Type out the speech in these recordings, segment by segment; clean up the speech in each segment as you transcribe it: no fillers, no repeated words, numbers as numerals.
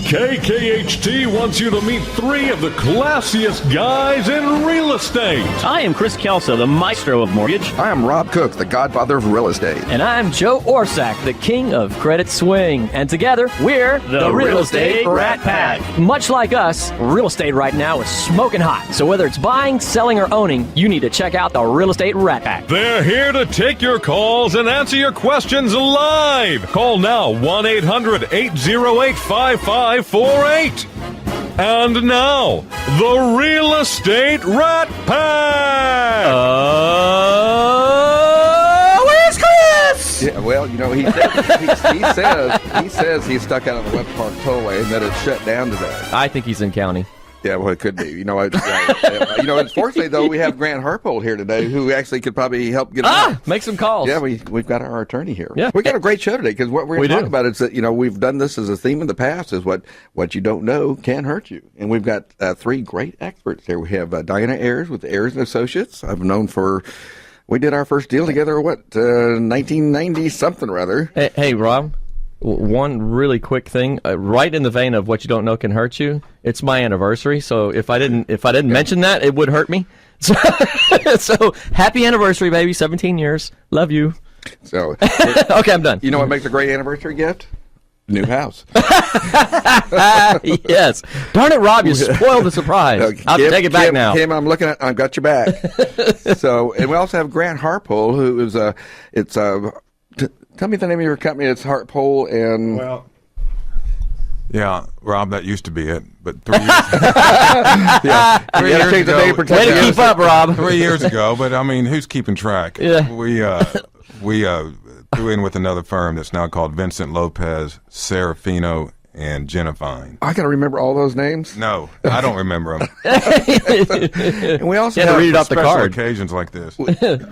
KKHT wants you to meet three of the classiest guys in real estate. I am Chris Kelso, the maestro of mortgage. I am Rob Cook, the godfather of real estate. And I'm Joe Orsack, the king of credit swing. And together, we're the Real Estate Rat Pack. Much like us, real estate right now is smoking hot. So whether it's buying, selling, or owning, you need to check out the Real Estate Rat Pack. They're here to take your calls and answer your questions live. Call now, 1-800-808-5548. And now, the Real Estate Rat Pack! Where's Chris? Yeah, well, you know, he says he's stuck out on the West Park Tollway and that it's shut down today. I think he's in county. Yeah, well, it could be. Unfortunately, though, we have Grant Harpold here today, who actually could probably help get make some calls. Yeah, we've got our attorney here. Yeah. We got a great show today because what we're going to talk about is that, you know, we've done this as a theme in the past is what you don't know can hurt you. And we've got three great experts here. We have Diana Ayers with Ayers & Associates. I've known we did our first deal together, 1990-something or other. Hey, Rob. One really quick thing, right in the vein of what you don't know can hurt you. It's my anniversary, so if I didn't mention that, it would hurt me. So happy anniversary, baby! 17 years, love you. So okay, I'm done. You know what makes a great anniversary gift? New house. Yes. Darn it, Rob! You spoiled the surprise. I'll take it back now. Kim, I'm looking at. I've got your back. So, and we also have Grant Harpold, who is tell me the name of your company. It's Harpold and... Well, yeah, Rob, that used to be it, but 3 years yeah, 3 years ago. Way to keep up, Rob. 3 years ago, but I mean, who's keeping track? Yeah. We threw in with another firm that's now called Vincent Lopez, Serafino, and Genifine. I got to remember all those names? No, I don't remember them. And we also have read it off the special card. Occasions like this.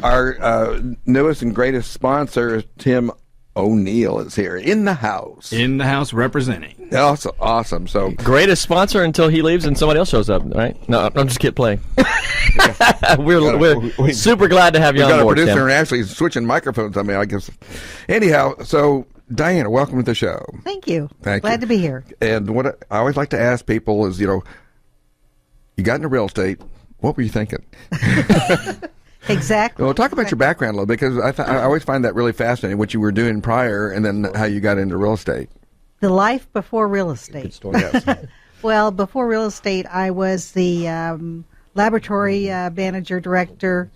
Our newest and greatest sponsor, Tim O'Neill, is here in the house. In the house representing. That's awesome. So Greatest sponsor until he leaves and somebody else shows up, right? No, I'm just kidding. Play. We're super glad to have you on board, We've got a producer Tim. and actually switching microphones on me, I guess. Anyhow, so Diana, welcome to the show. Thank you. Thank Glad you. to be here. And what I always like to ask people is, you know, you got into real estate. What were you thinking? Exactly. Well, talk about your background a little bit, because I always find that really fascinating, what you were doing prior and then how you got into real estate. The life before real estate. Yes. Well, before real estate, I was the laboratory manager director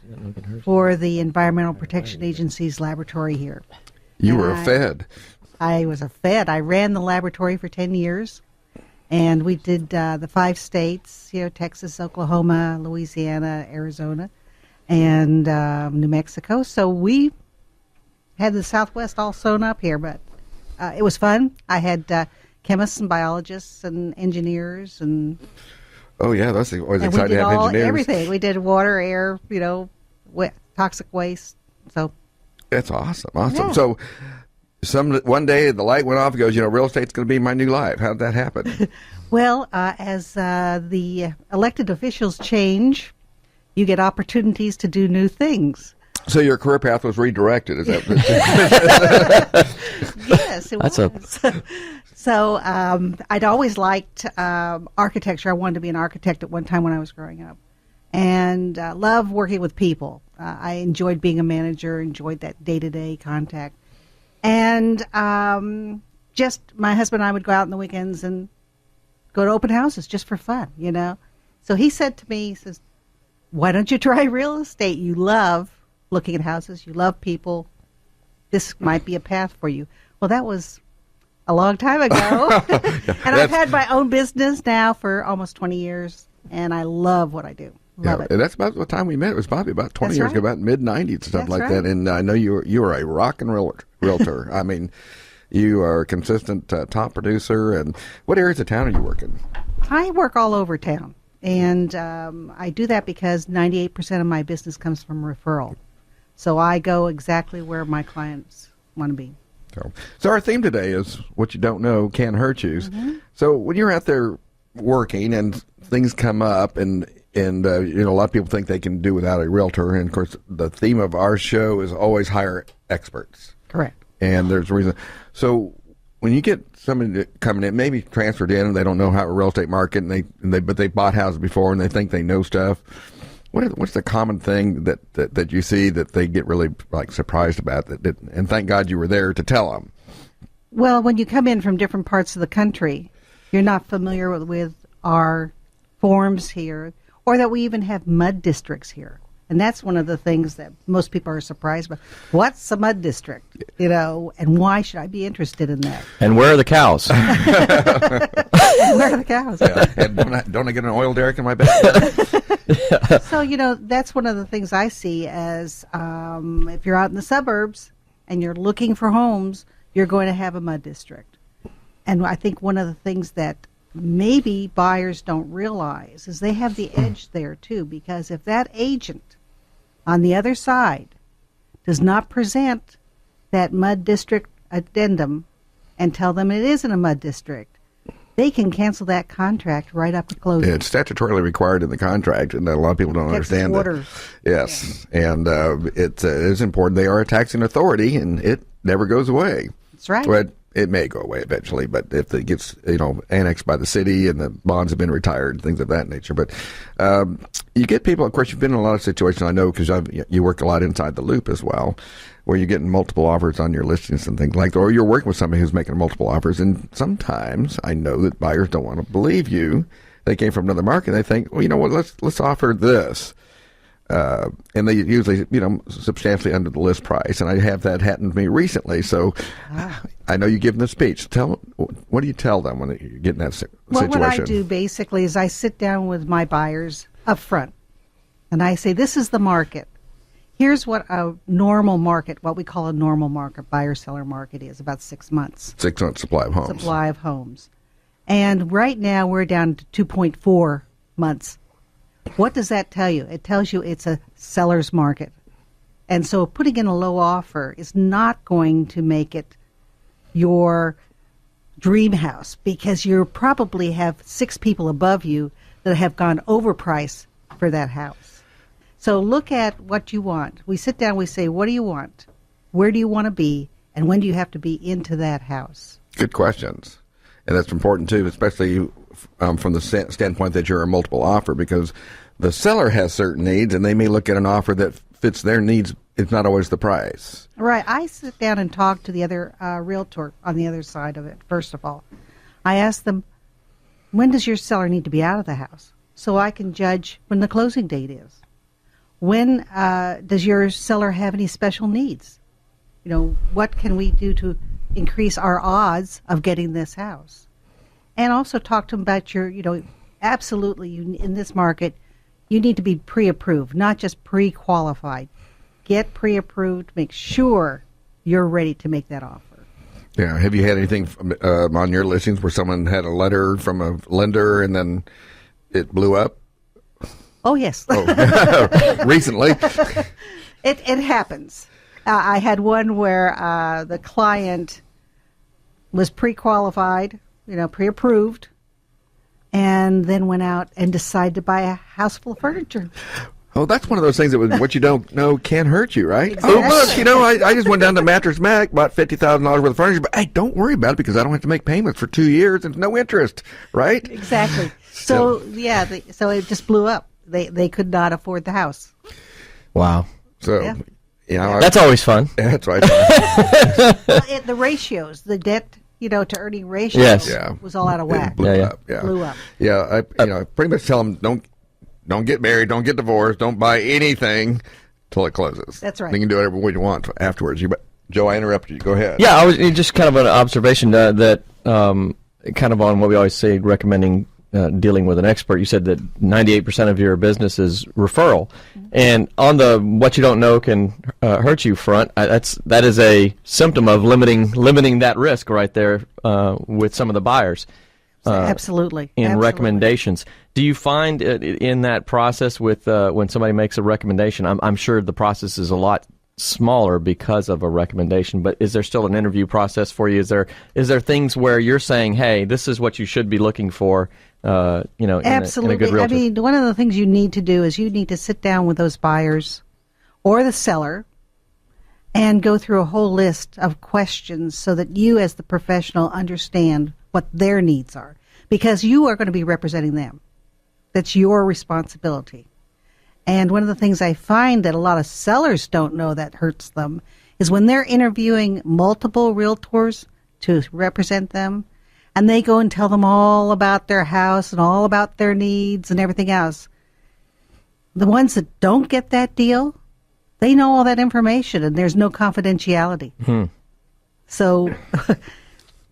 for the Environmental Protection Agency's laboratory here. You were a Fed. I was a Fed. I ran the laboratory for 10 years, and we did the 5 states, you know, Texas, Oklahoma, Louisiana, Arizona, and New Mexico. So we had the Southwest all sewn up here, but it was fun. I had chemists and biologists and engineers, and Oh, yeah, that's always and exciting to have engineers. everything. We did water, air, you know, toxic waste. So That's awesome. Awesome. Yeah. So one day the light went off and goes, you know, real estate's going to be my new life. How did that happen? Well, as the elected officials change, you get opportunities to do new things. So your career path was redirected, is that? Yes, it was. So I'd always liked architecture. I wanted to be an architect at one time when I was growing up, and loved working with people. I enjoyed being a manager, enjoyed that day-to-day contact. And just my husband and I would go out on the weekends and go to open houses just for fun, you know. So he said to me, he says, why don't you try real estate? You love looking at houses. You love people. This might be a path for you. Well, that was a long time ago. And I've had my own business now for almost 20 years, and I love what I do. Love it. And that's about the time we met. It was probably about 20 That's years right. ago, about mid-90s, something That's like right. that. And I know you were a rock and roll realtor. I mean, you are a consistent top producer. And what areas of town are you working? I work all over town, and I do that because 98% of my business comes from referral. So I go exactly where my clients want to be. So our theme today is what you don't know can hurt you. Mm-hmm. So when you're out there working and things come up and you know, a lot of people think they can do without a realtor. And of course, the theme of our show is always hire experts. Correct. And there's a reason. So when you get somebody coming in, maybe transferred in, and they don't know how a real estate market, but they bought houses before and they think they know stuff. What's the common thing that you see that they get really like surprised about and thank God you were there to tell them? Well, when you come in from different parts of the country, you're not familiar with our forms here, or that we even have mud districts here. And that's one of the things that most people are surprised about. What's a mud district? And why should I be interested in that? And where are the cows? And where are the cows? Yeah. And don't I get an oil derrick in my bed? So, that's one of the things I see as if you're out in the suburbs and you're looking for homes, you're going to have a mud district. And I think one of the things that maybe buyers don't realize is they have the edge there, too, because if that agent on the other side does not present that mud district addendum and tell them it isn't a mud district, they can cancel that contract right up to closing. It's statutorily required in the contract, and a lot of people don't understand that. Yes, yeah. And it is important. They are a taxing authority, and it never goes away. That's right. But it may go away eventually, but if it gets annexed by the city and the bonds have been retired, things of that nature. But you get people. Of course, you've been in a lot of situations. I know because you work a lot inside the loop as well, where you're getting multiple offers on your listings and things like that, or you're working with somebody who's making multiple offers. And sometimes I know that buyers don't want to believe you. They came from another market. They think, well, you know what? Let's offer this. And they usually, substantially under the list price. And I have that happen to me recently. So I know you give them the speech. What do you tell them when you get in that situation? Well, what I do basically is I sit down with my buyers up front and I say, this is the market. Here's what a normal market, what we call a normal market, buyer-seller market is, about 6 months. 6 months supply of homes. And right now we're down to 2.4 months. What does that tell you? It tells you it's a seller's market. And so putting in a low offer is not going to make it your dream house, because you probably have 6 people above you that have gone overpriced for that house. So look at what you want. We sit down, we say, what do you want? Where do you want to be? And when do you have to be into that house? Good questions. And that's important, too, especially from the standpoint that you're a multiple offer, because the seller has certain needs, and they may look at an offer that fits their needs. It's not always the price. Right. I sit down and talk to the other realtor on the other side of it, first of all. I ask them, when does your seller need to be out of the house? So I can judge when the closing date is. When does your seller have any special needs? What can we do to increase our odds of getting this house? And also talk to them about your, absolutely, in this market, you need to be pre-approved, not just pre-qualified. Get pre-approved, make sure you're ready to make that offer. Yeah. Have you had anything on your listings where someone had a letter from a lender and then it blew up? Oh, yes. Recently? It happens. I had one where the client was pre-qualified, pre-approved, and then went out and decided to buy a house full of furniture. Oh, that's one of those things that what you don't know can hurt you, right? Exactly. Oh, look, I just went down to Mattress Mac, bought $50,000 worth of furniture, but hey, don't worry about it because I don't have to make payments for 2 years and no interest, right? Exactly. So it just blew up. They could not afford the house. Wow. So, that's always fun. Yeah, that's right. Well, the ratios, the debt, to earning ratio was all out of whack. It blew up. Yeah. Blew up. Yeah, I pretty much tell them don't get married, don't get divorced, don't buy anything till it closes. That's right. You can do whatever you want afterwards. Joe, I interrupted you. Go ahead. Yeah, I was just kind of an observation that kind of on what we always say, recommending dealing with an expert. You said that 98% of your business is referral, and on the what you don't know can hurt you front. That is a symptom of limiting that risk right there with some of the buyers. Absolutely. Recommendations. Do you find in that process with when somebody makes a recommendation? I'm sure the process is a lot smaller because of a recommendation, but is there still an interview process for you? Is there things where you're saying, hey, this is what you should be looking for? Absolutely. In a good realtor? I mean, one of the things you need to do is you need to sit down with those buyers or the seller and go through a whole list of questions so that you as the professional understand what their needs are, because you are going to be representing them. That's your responsibility. And one of the things I find that a lot of sellers don't know that hurts them is when they're interviewing multiple realtors to represent them, and they go and tell them all about their house and all about their needs and everything else. The ones that don't get that deal, they know all that information, and there's no confidentiality. So,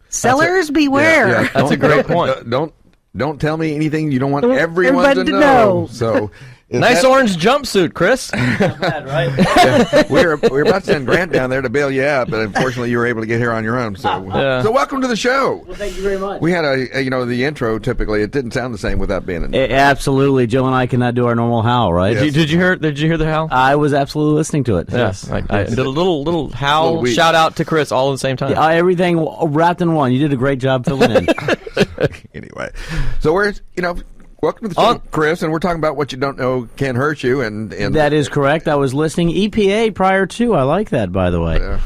sellers beware. Yeah, That's a great point. Don't tell me anything you don't want everyone to know. So. Nice orange jumpsuit, Chris. Bad, right? Yeah, we're about to send Grant down there to bail you out, but unfortunately you were able to get here on your own. So welcome to the show. Well, thank you very much. We had the intro. Typically, it didn't sound the same without being in. Absolutely, Joe and I cannot do our normal howl, right? Yes. Did you hear the howl? I was absolutely listening to it. Yes. I did a little howl Little shout out to Chris all at the same time. Everything wrapped in one. You did a great job filling in. Anyway, so we're welcome to the show, Chris, and we're talking about what you don't know can hurt you, and That is correct. I was listening EPA prior to. I like that, by the way.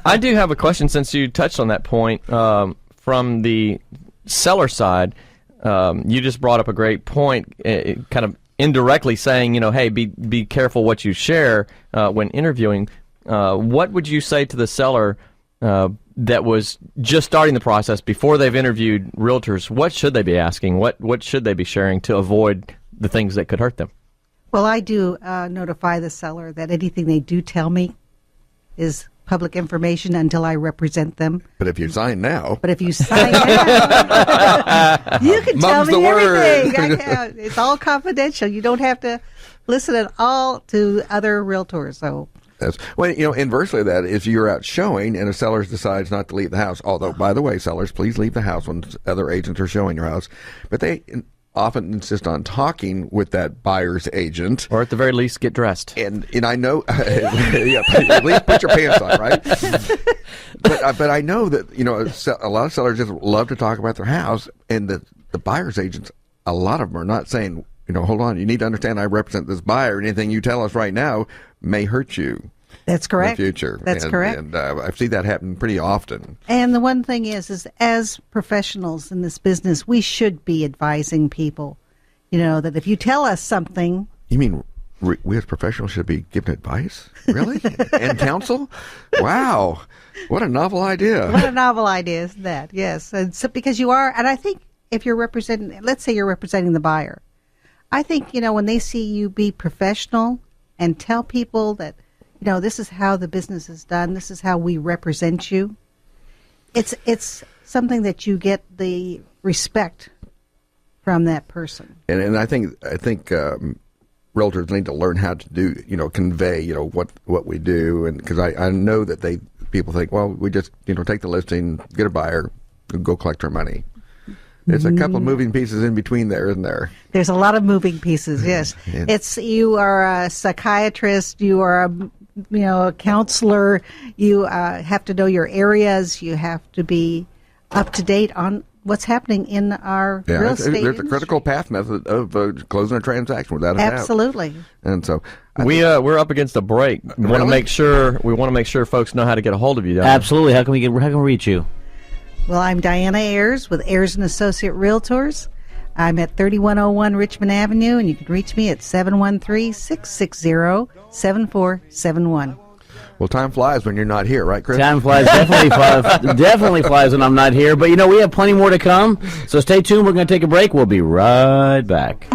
I do have a question since you touched on that point from the seller side. You just brought up a great point, kind of indirectly saying, hey, be careful what you share when interviewing. What would you say to the seller that was just starting the process before they've interviewed realtors? What should they be asking? What should they be sharing to avoid the things that could hurt them? Well, I do notify the seller that anything they do tell me is public information until I represent them. But if you sign now, you sign now, you can tell Mum's me the word. everything. It's all confidential. You don't have to listen at all to other realtors. So. Yes. Well, inversely, that if you're out showing and a seller decides not to leave the house, although, by the way, sellers, please leave the house when other agents are showing your house, but they often insist on talking with that buyer's agent. Or at the very least, get dressed. And I know, at least put your pants on, right? But I know that, a lot of sellers just love to talk about their house, and the buyer's agents, a lot of them are not saying, hold on, you need to understand I represent this buyer, and anything you tell us right now may hurt you. That's correct. In the future. That's correct. And I see that happen pretty often. And the one thing is as professionals in this business, we should be advising people, that if you tell us something. You mean we as professionals should be giving advice? Really? And counsel? Wow. What a novel idea. What a novel idea is that, yes. And so, because you are, and I think if you're let's say you're representing the buyer, I think, when they see you be professional and tell people that, this is how the business is done, this is how we represent you, it's something that you get the respect from that person. And I think realtors need to learn how to do, convey, what we do, and because I know that people think, well, we just take the listing, get a buyer, and go collect our money. There's a couple of moving pieces in between there, isn't there? There's a lot of moving pieces, yes. Yeah. You are a psychiatrist, you are a counselor, you have to know your areas, you have to be up to date on what's happening in our real estate There's industry. a critical path method of closing a transaction without a doubt. Absolutely. And so We're up against a break. We want to make sure folks know how to get a hold of you. Absolutely. How can we reach you? Well, I'm Diana Ayers with Ayers & Associate Realtors. I'm at 3101 Richmond Avenue, and you can reach me at 713-660-7471. Well, time flies when you're not here, right, Chris? Time flies, definitely flies when I'm not here. But, we have plenty more to come. So stay tuned. We're going to take a break. We'll be right back.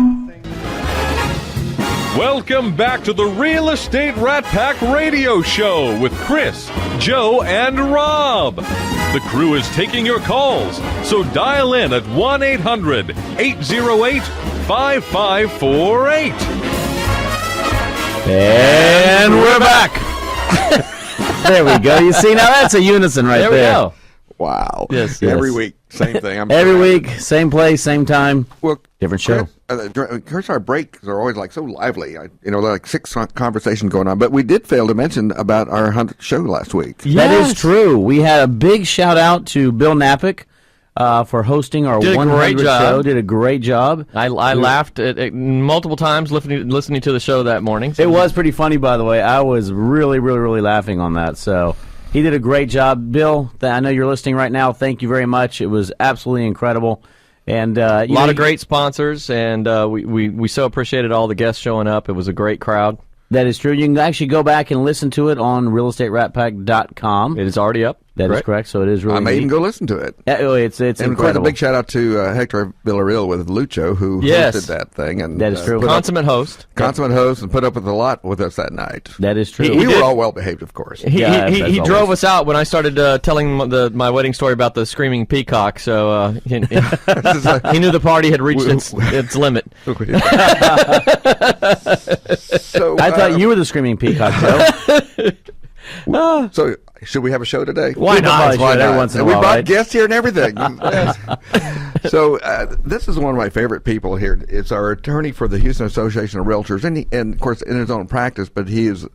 Welcome back to the Real Estate Rat Pack Radio Show with Chris, Joe, and Rob. The crew is taking your calls, so dial in at 1-800-808-5548. And we're back. There we go. You see, now that's a unison right there. There we go. Wow. Yes. Every week, same thing. Every week, same place, same time, Well, different show. Chris, our breaks are always so lively. Like 6 conversations going on. But we did fail to mention about our 100th show last week. That is true. We had a big shout out to Bill Napick for hosting our Did a 100th great job. show. Did a great job. I laughed at multiple times listening to the show that morning. It was pretty funny, by the way. I was really, really, really laughing on that. So he did a great job. Bill, I know you're listening right now. Thank you very much. It was absolutely incredible. And a lot of great sponsors, and we so appreciated all the guests showing up. It was a great crowd. That is true. You can actually go back and listen to it on realestateratpack.com. It is already up. That is correct. So it is really I may neat. even go listen to it. It's And of course, a incredible. big shout out to Hector Villarreal with Lucho, who Yes. hosted that thing. And That is true. Consummate host. Consummate host, and put up with a lot with us that night. That is true. We were all well behaved, of course. He as drove always. us out when I started telling my wedding story about the screaming peacock, so he knew the party had reached its limit. So, I thought you were the screaming peacock, Joe. So, should we have a show today? Why not? Every once in a We while, brought right? guests here and everything. Yes. So, this is one of my favorite people here. It's our attorney for the Houston Association of Realtors, and of course, in his own practice, but he is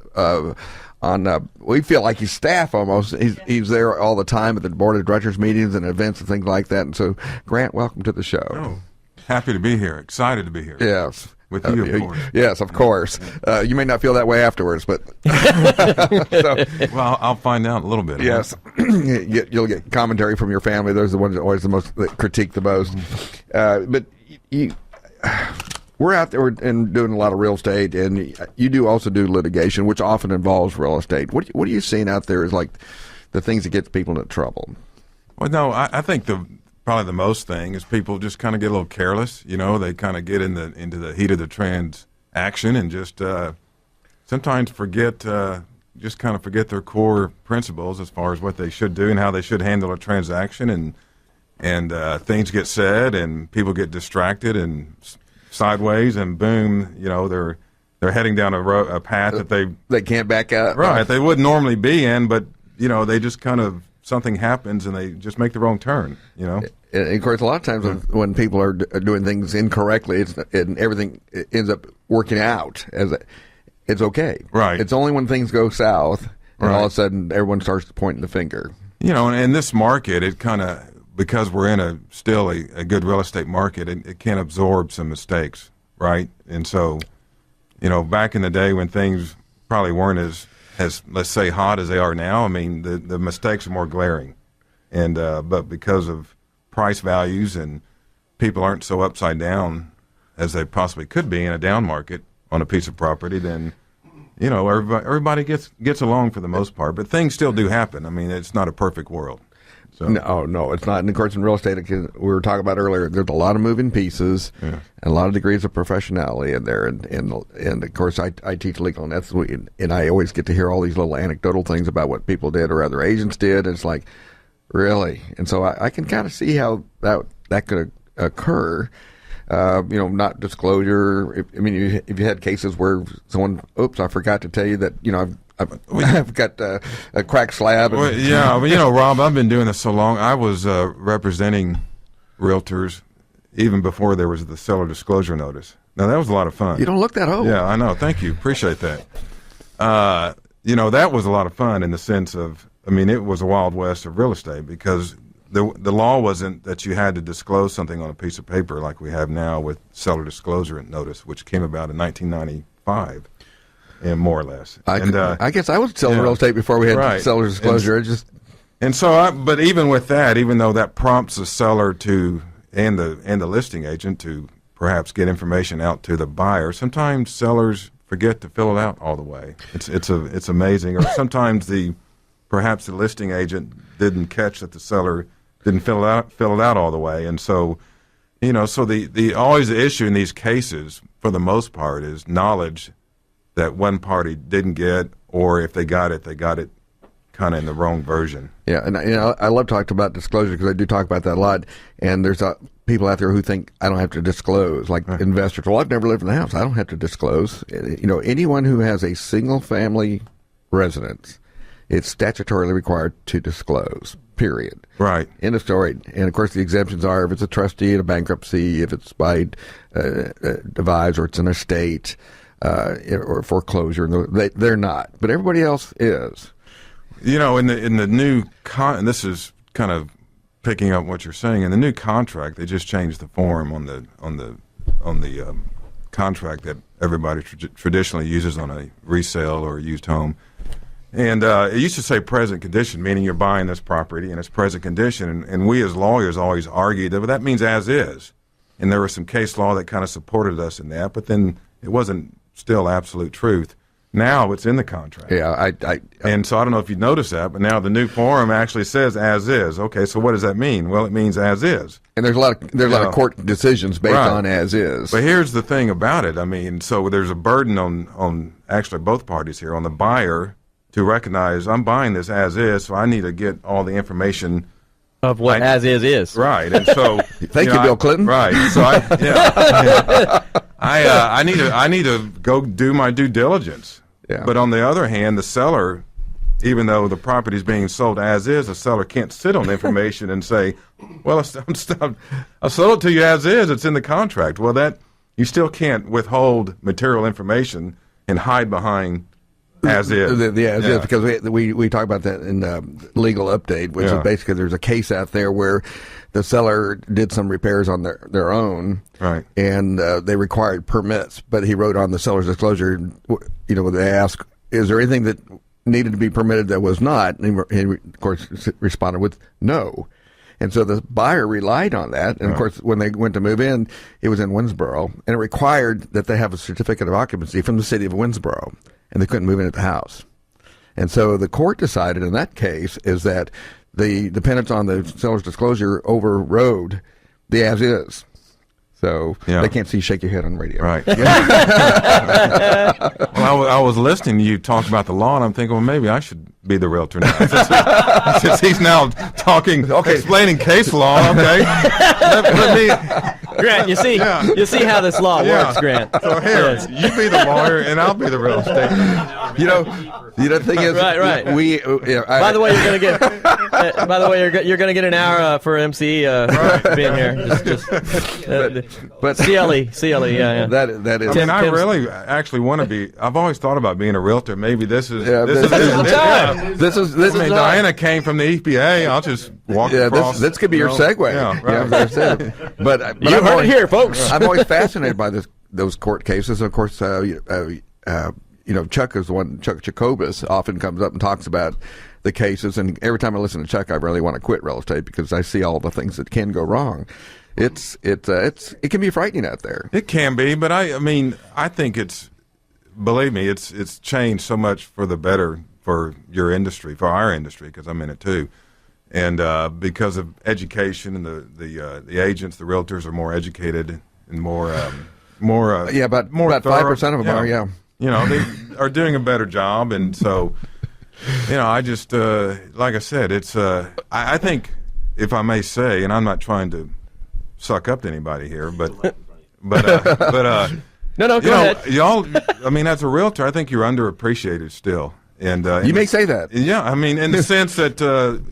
we feel like he's staff almost. He's there all the time at the board of directors meetings and events and things like that. And so, Grant, welcome to the show. Oh, happy to be here. Excited to be here. Yes. With you, of course. Yes, of course. You may not feel that way afterwards, but Well, I'll find out a little bit. yes, you'll get commentary from your family. Those are the ones that always that critique the most. But we're out there and doing a lot of real estate, and you also do litigation, which often involves real estate. What are you seeing out there is like the things that gets people into trouble? Well, no, I think probably the most thing is people just kind of get a little careless. You know, they kind of get into the heat of the transaction and just sometimes forget their core principles as far as what they should do and how they should handle a transaction, and things get said and people get distracted and sideways, and boom, you know, they're heading down a path that They can't back out. right they wouldn't normally be in, but you know, they just kind of something happens and they just make the wrong turn. You know. And of course, a lot of times when people are doing things incorrectly, and everything ends up working out it's okay. Right. It's only when things go south, and all Right. of a sudden everyone starts pointing the finger. You know, and in this market, it kind of, because we're in still a good real estate market, it can absorb some mistakes, right? And so, you know, back in the day when things probably weren't as let's say hot as they are now, I mean, the mistakes are more glaring, and but because of price values and people aren't so upside down as they possibly could be in a down market on a piece of property, then you know everybody gets along for the most part. But things still do happen. I mean, it's not a perfect world. So. No, it's not. And of course, in real estate, we were talking about earlier, there's a lot of moving pieces and a lot of degrees of professionality in there. And of course, I teach legal and ethics, and I always get to hear all these little anecdotal things about what people did or other agents did. And it's like, really? And so I can kind of see how that could occur. You know, not disclosure. If you had cases where someone, oops, I forgot to tell you that, you know, I've got a cracked slab. Well, yeah, well, you know, Rob, I've been doing this so long. I was representing realtors even before there was the seller disclosure notice. Now, that was a lot of fun. You don't look that old. Yeah, I know. Thank you. Appreciate that. You know, that was a lot of fun in the sense of, I mean, it was a wild west of real estate because the law wasn't that you had to disclose something on a piece of paper like we have now with seller disclosure notice, which came about in 1995. And more or less. I guess I was selling real estate before we had seller's disclosure. But even with that, even though that prompts the seller and the listing agent to perhaps get information out to the buyer, sometimes sellers forget to fill it out all the way. It's amazing. Or sometimes perhaps the listing agent didn't catch that the seller didn't fill it out all the way, and so. You know, so the always the issue in these cases, for the most part, is knowledge that one party didn't get, or if they got it kind of in the wrong version. Yeah, and I love talking about disclosure because I do talk about that a lot. And there's people out there who think I don't have to disclose, like investors. Well, I've never lived in the house. I don't have to disclose. You know, anyone who has a single family residence, it's statutorily required to disclose. Period. Right. End of story. And of course, the exemptions are if it's a trustee in a bankruptcy, if it's by devise, or it's an estate. Or foreclosure, they're not, but everybody else is. You know, in the new and this is kind of picking up what you're saying, in the new contract, they just changed the form on the contract that everybody traditionally uses on a resale or a used home. And it used to say present condition, meaning you're buying this property in its present condition. And we as lawyers always argued that, well, that means as is. And there was some case law that kind of supported us in that, but then it wasn't still absolute truth. Now it's in the contract. Yeah, and so I don't know if you noticed that, but now the new form actually says as is. Okay, so what does that mean? Well, it means as is. And there's a lot of court decisions based on as is. But here's the thing about it. I mean, so there's a burden on actually both parties here, on the buyer to recognize I'm buying this as is, so I need to get all the information of what as is. Right, and so thank you, Bill Clinton. Right, so I need to go do my due diligence. Yeah. But on the other hand, the seller, even though the property is being sold as is, the seller can't sit on the information and say, "Well, I'll sell it to you as is. It's in the contract." Well, that you still can't withhold material information and hide behind as is. The as is, because we talk about that in legal update, which is basically there's a case out there where the seller did some repairs on their own, right? And they required permits, but he wrote on the seller's disclosure, they asked, "Is there anything that needed to be permitted that was not?" And he of course responded with no. And so the buyer relied on that. And of course, when they went to move in, it was in Winsboro, and it required that they have a certificate of occupancy from the city of Winsboro, and they couldn't move in at the house. And so the court decided in that case is that the dependence on the seller's disclosure overrode the as is. So they can't see you shake your head on radio. Right. Well, I was listening to you talk about the law, and I'm thinking, well, maybe I should be the realtor now. Since he's now talking, explaining case law, okay. Let me... Grant, you see how this law works, Grant. So here, you be the lawyer, and I'll be the real estate. The thing is, right. By the way, you're gonna get. By the way, you're gonna get an hour for MC being here. But CLE, yeah. That is. I mean, I really actually want to be. I've always thought about being a realtor. Maybe this is. This is. Diana came from the EPA. I'll just walk across. This could be your segue. Yeah, right. But you heard it here, folks. I'm always fascinated by those court cases. Of course, Chuck is the one. Chuck Jacobus often comes up and talks about the cases, and every time I listen to Chuck, I really want to quit real estate because I see all the things that can go wrong. It can be frightening out there. It can be, but I mean, I think believe me, it's changed so much for the better for your industry, for our industry, because I'm in it too. And because of education and the agents, the realtors are more educated and more about 5% of them are. They are doing a better job, and so I just like I said, it's I think, if I may say, and I'm not trying to suck up to anybody here, but no, go ahead. Y'all, I mean, as a realtor, I think you're underappreciated still. And you may say that. Yeah, I mean, in the sense that,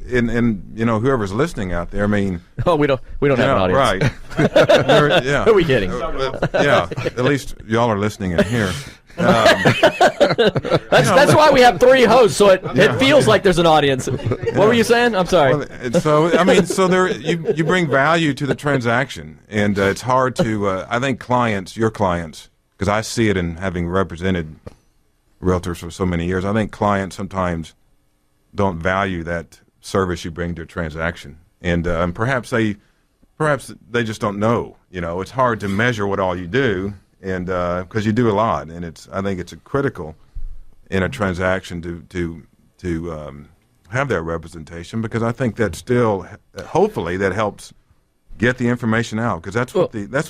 in whoever's listening out there, I mean, we don't have an audience, right? Who are we kidding? At least y'all are listening in here. That's why we have three hosts, so it feels like there's an audience. What were you saying? I'm sorry. Well, so there you bring value to the transaction, and it's hard to. I think your clients, because I see it in having represented realtors for so many years, I think clients sometimes don't value that service you bring to a transaction, and perhaps they just don't know. It's hard to measure what all you do, and because you do a lot, and I think it's critical in a transaction to have that representation, because I think that still hopefully that helps get the information out, because that's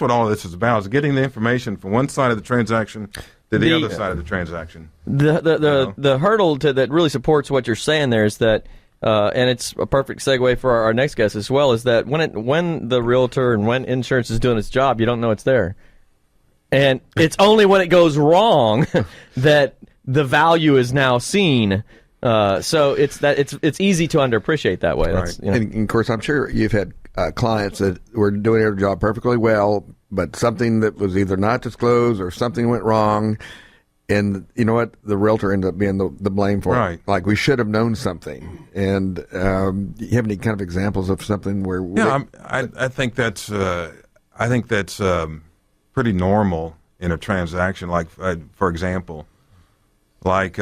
what all of this is about, is getting the information from one side of the transaction to the other side of the transaction. The hurdle that really supports what you're saying there is that, and it's a perfect segue for our next guest as well, is that when the realtor and when insurance is doing its job, you don't know it's there. And it's only when it goes wrong that the value is now seen. So it's easy to underappreciate that way. Right. And of course, I'm sure you've had clients that were doing their job perfectly well, but something that was either not disclosed or something went wrong, And you know what? The realtor ended up being the blame for Right. it. Like, we should have known something. And do you have any kind of examples of something where? Yeah, I think that's pretty normal in a transaction. Like, for example, like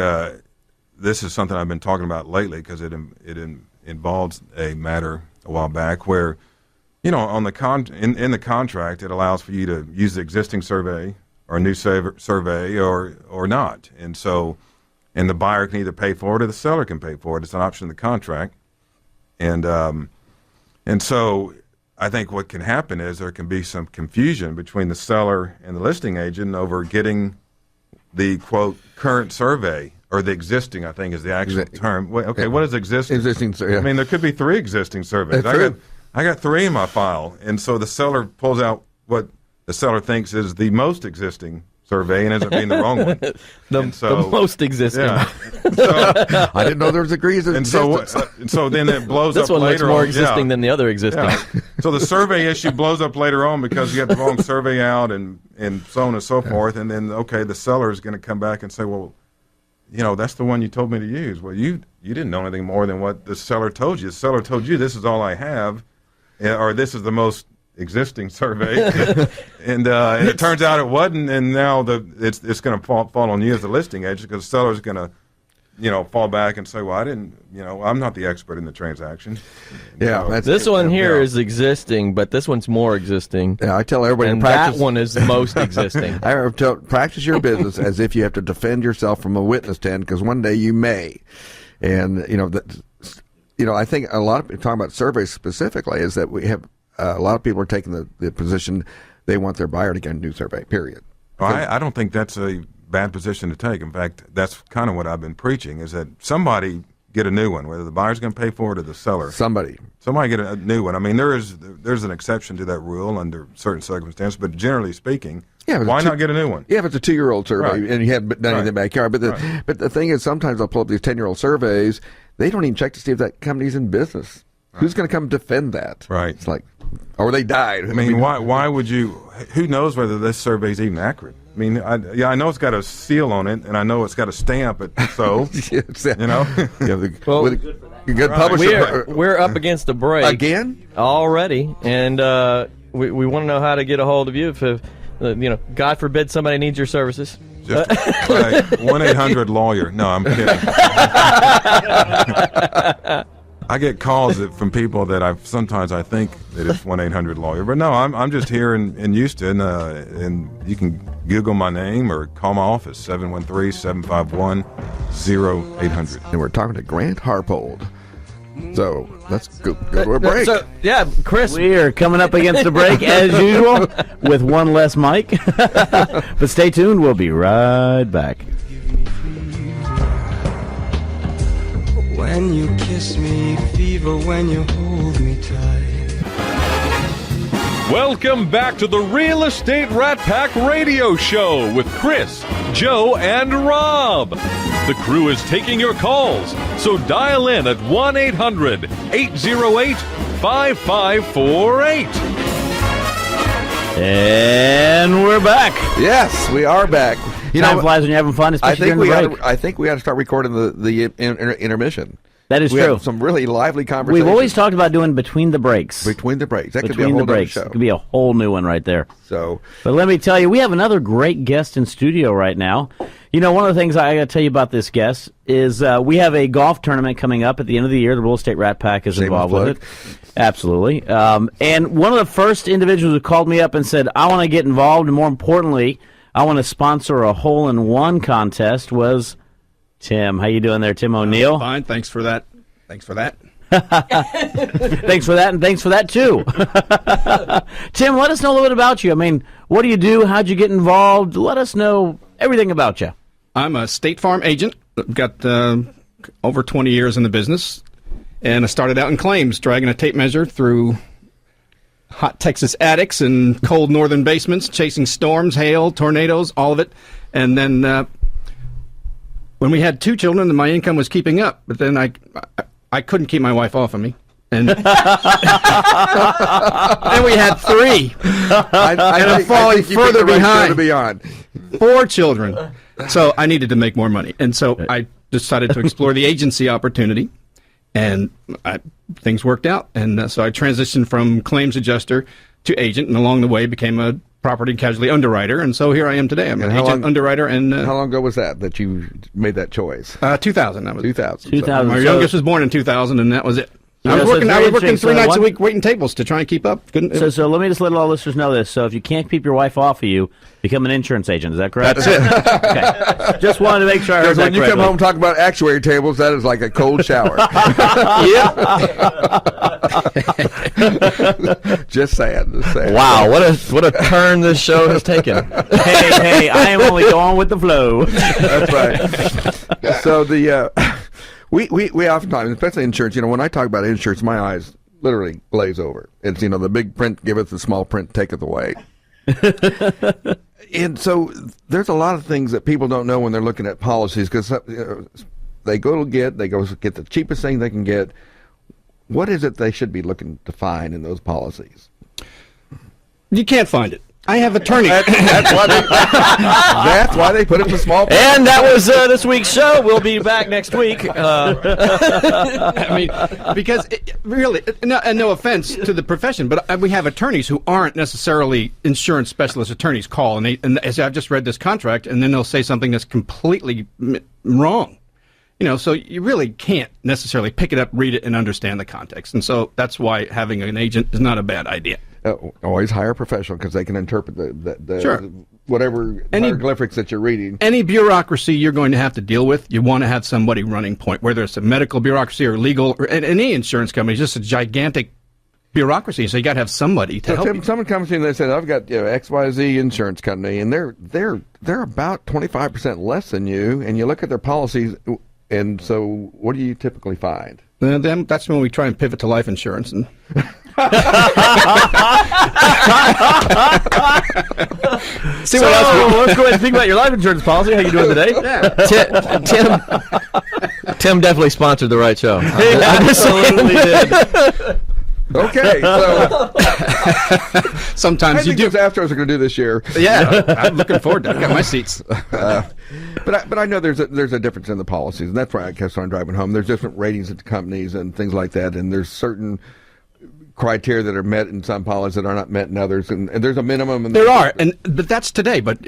this is something I've been talking about lately because it involves a matter a while back where, on the in the contract it allows for you to use the existing survey or a new survey or not, and the buyer can either pay for it or the seller can pay for it. It's an option in the contract, and so I think what can happen is there can be some confusion between the seller and the listing agent over getting the quote current survey. Or the existing, I think, is the actual term. Wait, okay, what is existing? Existing, yeah. I mean, there could be 3 existing surveys. That's true. I got 3 in my file, and so the seller pulls out what the seller thinks is the most existing survey and ends up being the wrong one. The most existing. Yeah. I didn't know there was degrees of existence. So then it blows This up one looks later more on. existing than the other existing. Yeah. So the survey issue blows up later on because you have the wrong survey out and so on and so forth, and then the seller is going to come back and say, well, that's the one you told me to use. Well, you didn't know anything more than what the seller told you. The seller told you this is all I have, or this is the most existing survey, and it turns out it wasn't. And now it's going to fall on you as the listing agent because the seller's going to, fall back and say, well, I didn't, I'm not the expert in the transaction. Yeah, This one here is existing, but this one's more existing. Yeah, I tell everybody And to practice. that one is most existing. I tell practice your business as if you have to defend yourself from a witness stand because one day you may. And I think a lot of people talking about surveys specifically is that we have a lot of people are taking the position they want their buyer to get a new survey. Period. Well, I don't think that's a bad position to take. In fact, that's kind of what I've been preaching, is that somebody get a new one, whether the buyer's going to pay for it or the seller. Somebody get a new one. I mean, there's an exception to that rule under certain circumstances, but generally speaking, why not get a new one? Yeah, if it's a 2-year-old survey Right. and you haven't done anything in the backyard. But the thing is, sometimes I'll pull up these 10-year-old surveys. They don't even check to see if that company's in business. Right. Who's going to come defend that? Right. It's like, or they died. I mean, why would you? Who knows whether this survey is even accurate? I mean, I know it's got a seal on it, and I know it's got a stamp. Well, good Right. publisher. We're up against a break Again? already, and we want to know how to get a hold of you if God forbid somebody needs your services. Just 1-800-LAWYER. No, I'm kidding. I get calls from people that sometimes I think that it's 1-800-LAWYER, but no, I'm just here in Houston, and you can Google my name or call my office 713-751-0800. And we're talking to Grant Harpold. So let's go to a break. Chris, We are coming up against the break as usual with one less mic. But stay tuned. We'll be right back. When you kiss me, fever when you hold me tight. Welcome back to the Real Estate Rat Pack Radio Show with Chris, Joe, and Rob. The crew is taking your calls, so dial in at 1-800-808-5548. And we're back. Yes, we are back. Time flies when you're having fun, especially during the break. I think we ought to start recording the intermission. That is we true. Have some really lively conversations. We've always talked about doing between the breaks. Between the breaks. That could be a Between whole the other breaks. show. It could be a whole new one right there. So, but let me tell you, we have another great guest in studio right now. One of the things I got to tell you about this guest is we have a golf tournament coming up at the end of the year. The Real Estate Rat Pack is involved with it. Absolutely. And one of the first individuals who called me up and said, I want to get involved, and more importantly, I want to sponsor a hole-in-one contest was Tim. How you doing there, Tim O'Neill? Fine. Thanks for that. Thanks for that, and thanks for that, too. Tim, let us know a little bit about you. I mean, what do you do? How'd you get involved? Let us know everything about you. I'm a State Farm agent. I've got over 20 years in the business, and I started out in claims, dragging a tape measure through hot Texas attics and cold northern basements, chasing storms, hail, tornadoes, all of it. And then when we had 2 children, my income was keeping up, but then I couldn't keep my wife off of me. And then we had 3. I'm falling further behind. 4 children. So I needed to make more money. And so I decided to explore the agency opportunity, and things worked out. And so I transitioned from claims adjuster to agent, and along the way became a property and casualty underwriter. And so here I am today. I'm an agent underwriter. And how long ago was that you made that choice? 2000. That was 2000. 2000. My youngest was born in 2000, and that was it. I was working 3 nights a week waiting tables to try and keep up. So let me just let all listeners know this. So if you can't keep your wife off of you, become an insurance agent. Is that correct? That's it. Okay. Just wanted to make sure I heard that when you come home and talk about actuary tables, that is like a cold shower. Just saying. Wow, what a turn this show has taken. Hey, I am only going with the flow. That's right. So we oftentimes, especially insurance, when I talk about insurance, my eyes literally glaze over. It's, the big print giveth, the small print taketh away. And so there's a lot of things that people don't know when they're looking at policies, because they go get the cheapest thing they can get. What is it they should be looking to find in those policies? You can't find it. I have attorneys. That's why they put it in small print. And that was this week's show. We'll be back next week. Because really, no offense to the profession, but we have attorneys who aren't necessarily insurance specialist attorneys call, and as I've just read this contract, and then they'll say something that's completely wrong. So you really can't necessarily pick it up, read it, and understand the context. And so that's why having an agent is not a bad idea. Always hire a professional, because they can interpret the sure. Whatever hieroglyphics that you're reading. Any bureaucracy you're going to have to deal with, you want to have somebody running point, whether it's a medical bureaucracy or legal, or any insurance company. It's just a gigantic bureaucracy, so you got to have somebody to help you. Someone comes to me and they say, I've got XYZ insurance company, and they're about 25% less than you, and you look at their policies, and so what do you typically find? Then that's when we try and pivot to life insurance. And See what else? Let's go ahead and think about your life insurance policy. How you doing today? Tim definitely sponsored the right show. He absolutely did. Okay, so sometimes I think those Astros are going to do this year. Yeah, I'm looking forward to it. I've got my seats. But I know there's a difference in the policies, and that's why I kept on driving home. There's different ratings at the companies and things like that, and there's certain criteria that are met in some policies that are not met in others, and there's a minimum. There are, but that's today. But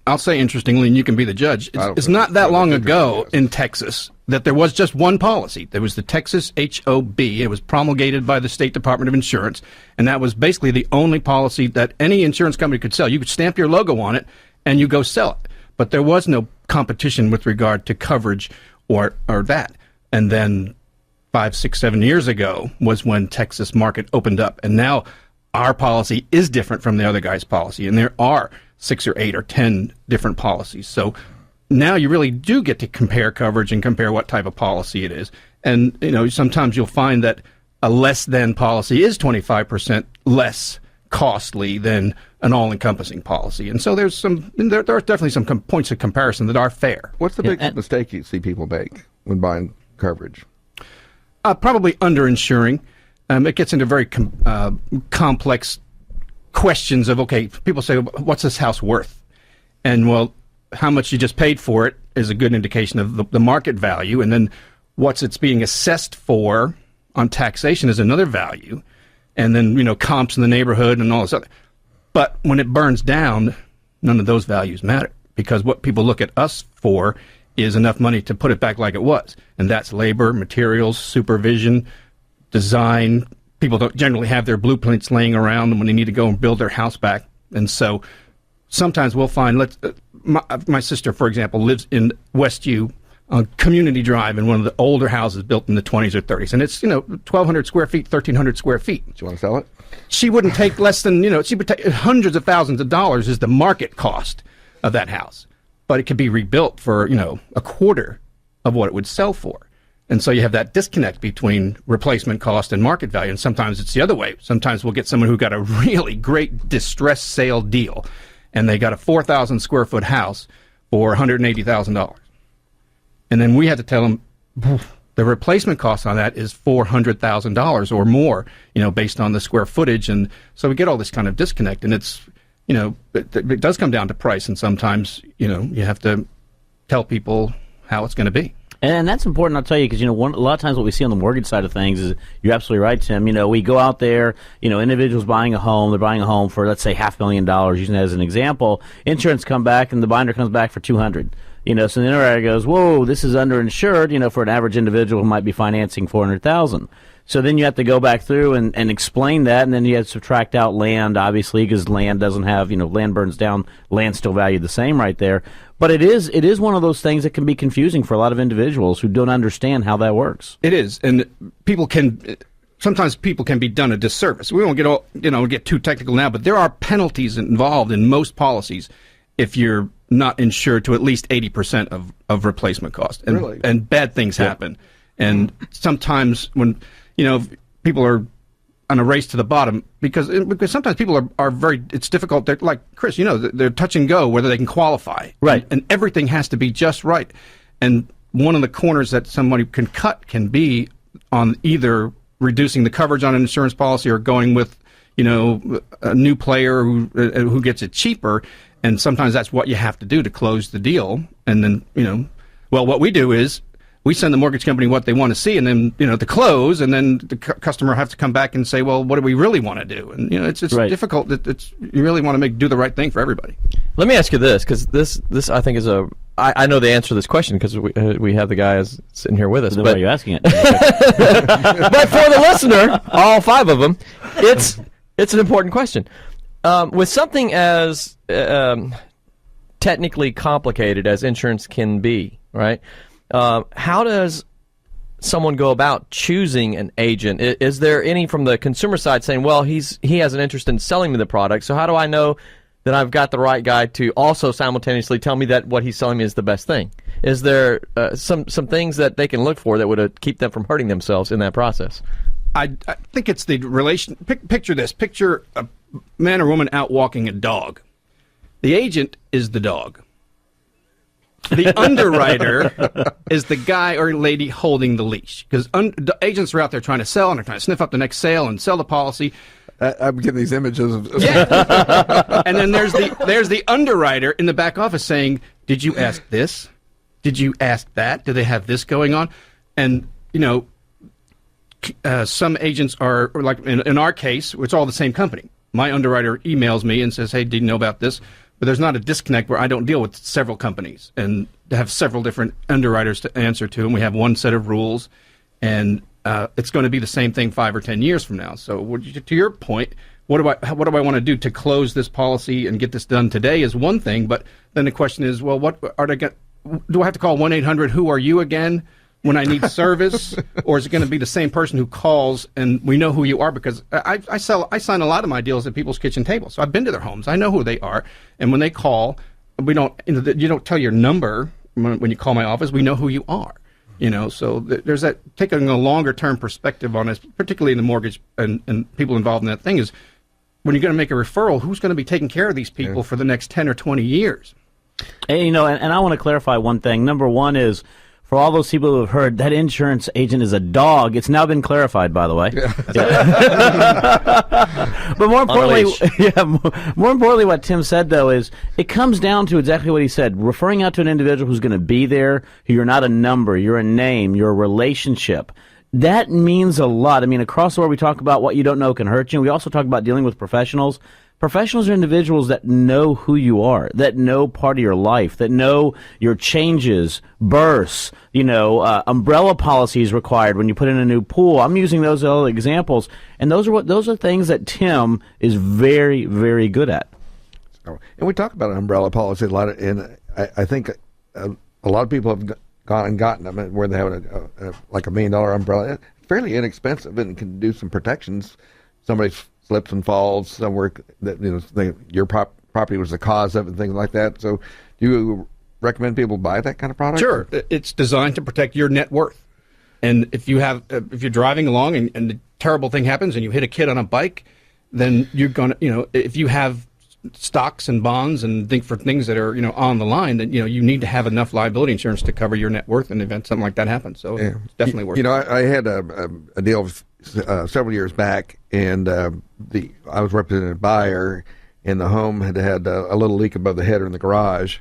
I'll say, interestingly, and you can be the judge, it's not that long ago in Texas that there was just one policy. There was the Texas HOB. It was promulgated by the State Department of Insurance, and that was basically the only policy that any insurance company could sell. You could stamp your logo on it, and you go sell it. But there was no competition with regard to coverage or that. And then 5, 6, 7 years ago was when Texas market opened up, and now our policy is different from the other guy's policy, and there are 6 or 8 or 10 different policies. So now you really do get to compare coverage and compare what type of policy it is. And sometimes you'll find that a less than policy is 25% less costly than an all-encompassing policy. And so there are definitely some points of comparison that are fair. What's the biggest mistake you see people make when buying coverage? Probably underinsuring. It gets into very complex questions of, okay, people say, what's this house worth? And, well, how much you just paid for it is a good indication of the market value. And then what's it's being assessed for on taxation is another value. And then, comps in the neighborhood and all this other. But when it burns down, none of those values matter, because what people look at us for is enough money to put it back like it was. And that's labor, materials, supervision, design. People don't generally have their blueprints laying around when they need to go and build their house back. And so sometimes we'll find, my sister, for example, lives in Westview on Community Drive in one of the older houses built in the 20s or 30s. And it's, 1,200 square feet, 1,300 square feet. Do you want to sell it? She wouldn't take less than, she would take hundreds of thousands of dollars is the market cost of that house. But it could be rebuilt for, a quarter of what it would sell for. And so you have that disconnect between replacement cost and market value. And sometimes it's the other way. Sometimes we'll get someone who got a really great distress sale deal, and they got a 4,000 square foot house for $180,000. And then we had to tell them the replacement cost on that is $400,000 or more, based on the square footage. And so we get all this kind of disconnect. And it's, it does come down to price, and sometimes, you have to tell people how it's going to be. And that's important, I'll tell you, because, a lot of times what we see on the mortgage side of things is, you're absolutely right, Tim. We go out there, individuals buying a home, they're buying a home for, let's say, $500,000, using that as an example. Insurance come back, and the binder comes back for $200,000. So the underwriter goes, whoa, this is underinsured, for an average individual who might be financing $400,000. So then you have to go back through and explain that, and then you have to subtract out land, obviously, because land doesn't have, land burns down, land's still valued the same right there. But it is one of those things that can be confusing for a lot of individuals who don't understand how that works. It is, and sometimes people can be done a disservice. We won't get too technical now, but there are penalties involved in most policies if you're not insured to at least 80% of replacement cost. And, really? And bad things happen. And sometimes when, people are on a race to the bottom, because sometimes people are very, it's difficult. They're like Chris, they're touch and go whether they can qualify. Right. And everything has to be just right. And one of the corners that somebody can cut can be on either reducing the coverage on an insurance policy or going with, a new player who gets it cheaper. And sometimes that's what you have to do to close the deal. And then, what we do is we send the mortgage company what they want to see, and then, to close, and then the customer has to come back and say, well, what do we really want to do? And, it's right. Difficult. You really want to do the right thing for everybody. Let me ask you this, because this I think is I know the answer to this question because we have the guys sitting here with us. Why are you asking it? But for the listener, all 5 of them, it's an important question. With something as technically complicated as insurance can be, right? How does someone go about choosing an agent? Is there any from the consumer side saying, well, he has an interest in selling me the product, so how do I know that I've got the right guy to also simultaneously tell me that what he's selling me is the best thing? Is there some things that they can look for that would keep them from hurting themselves in that process? I think it's the relation. Picture this. Picture a man or woman out walking a dog. The agent is the dog. The underwriter is the guy or lady holding the leash, because the agents are out there trying to sell, and they're trying to sniff up the next sale and sell the policy. I'm getting these images of And then there's the underwriter in the back office saying, did you ask this? Did you ask that? Do they have this going on? And, some agents are, like in our case, it's all the same company. My underwriter emails me and says, hey, did you know about this? But there's not a disconnect where I don't deal with several companies and have several different underwriters to answer to, and we have one set of rules, and it's going to be the same thing 5 or 10 years from now. So to your point, what do I want to do to close this policy and get this done today is one thing, but then the question is, well, what are they going? Do I have to call 1-800 who are you again when I need service, or is it going to be the same person who calls and we know who you are? Because I sign a lot of my deals at people's kitchen tables, so I've been to their homes, I know who they are, and when they call, you don't tell your number when you call my office. We know who you are, So there's that taking a longer term perspective on this, particularly in the mortgage and people involved in that thing. Is when you're going to make a referral, who's going to be taking care of these people for the next 10 or 20 years? And, and I want to clarify one thing. Number one is, for all those people who have heard that insurance agent is a dog, it's now been clarified, by the way. But more importantly, what Tim said, though, is it comes down to exactly what he said. Referring out to an individual who's going to be there, who you're not a number, you're a name, you're a relationship. That means a lot. I mean, across the board, we talk about what you don't know can hurt you. We also talk about dealing with professionals. Professionals are individuals that know who you are, that know part of your life, that know your changes, births, umbrella policies required when you put in a new pool. I'm using those other examples, and those are things that Tim is very, very good at. And we talk about an umbrella policy a lot, and I think a lot of people have gone and gotten them where they have like $1 million umbrella. It's fairly inexpensive and can do some protections. Somebody slips and falls somewhere that your property was the cause of it and things like that. So do you recommend people buy that kind of product? Sure. It's designed to protect your net worth. And if you're driving along and a terrible thing happens and you hit a kid on a bike, then you're going to, if you have stocks and bonds and think for things that are, on the line, then, you need to have enough liability insurance to cover your net worth in the event something like that happens. So it's definitely worth it. I had a deal several years back, and I was representing a buyer, and the home had a little leak above the header in the garage,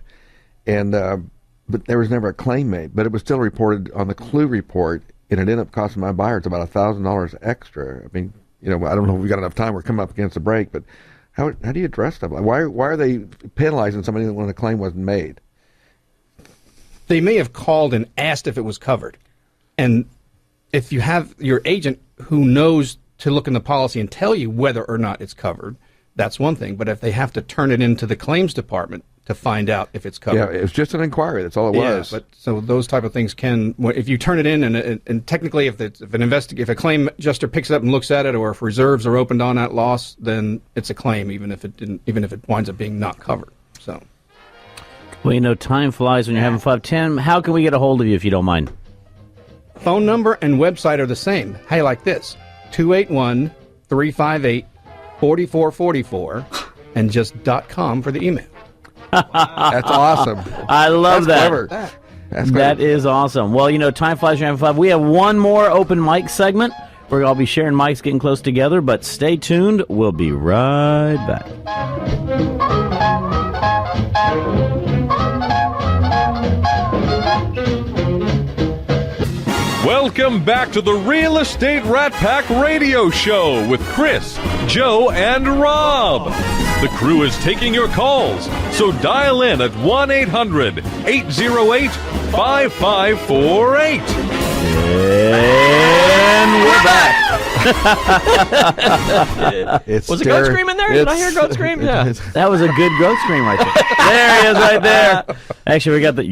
and but there was never a claim made. But it was still reported on the clue report, and it ended up costing my buyers about $1,000 extra. I mean, I don't know if we got enough time. We're coming up against the break, but how do you address stuff? Why are they penalizing somebody when a claim wasn't made? They may have called and asked if it was covered, and if you have your agent who knows to look in the policy and tell you whether or not it's covered, that's one thing. But if they have to turn it into the claims department to find out if it's covered. Yeah, it was just an inquiry. That's all it was. But so those type of things if you turn it in and technically if a claim adjuster picks it up and looks at it, or if reserves are opened on that loss, then it's a claim, even if it winds up being not covered. So. Well, time flies when you're having fun. Tim, how can we get a hold of you if you don't mind? Phone number and website are the same. Hey, like this, 281-358-4444, and just .com for the email. That's awesome. I love that. Clever. That's clever. That is awesome. Well, time flies when you're having fun. We have one more open mic segment. We're going to be sharing mics, getting close together, but stay tuned. We'll be right back. Welcome back to the Real Estate Rat Pack Radio Show with Chris, Joe, and Rob. The crew is taking your calls, so dial in at 1-800-808-5548. And we're back. Was a goat scream in there? Did I hear a goat scream? Yeah. That was a good goat scream right there. There he is right there. Actually, we got the,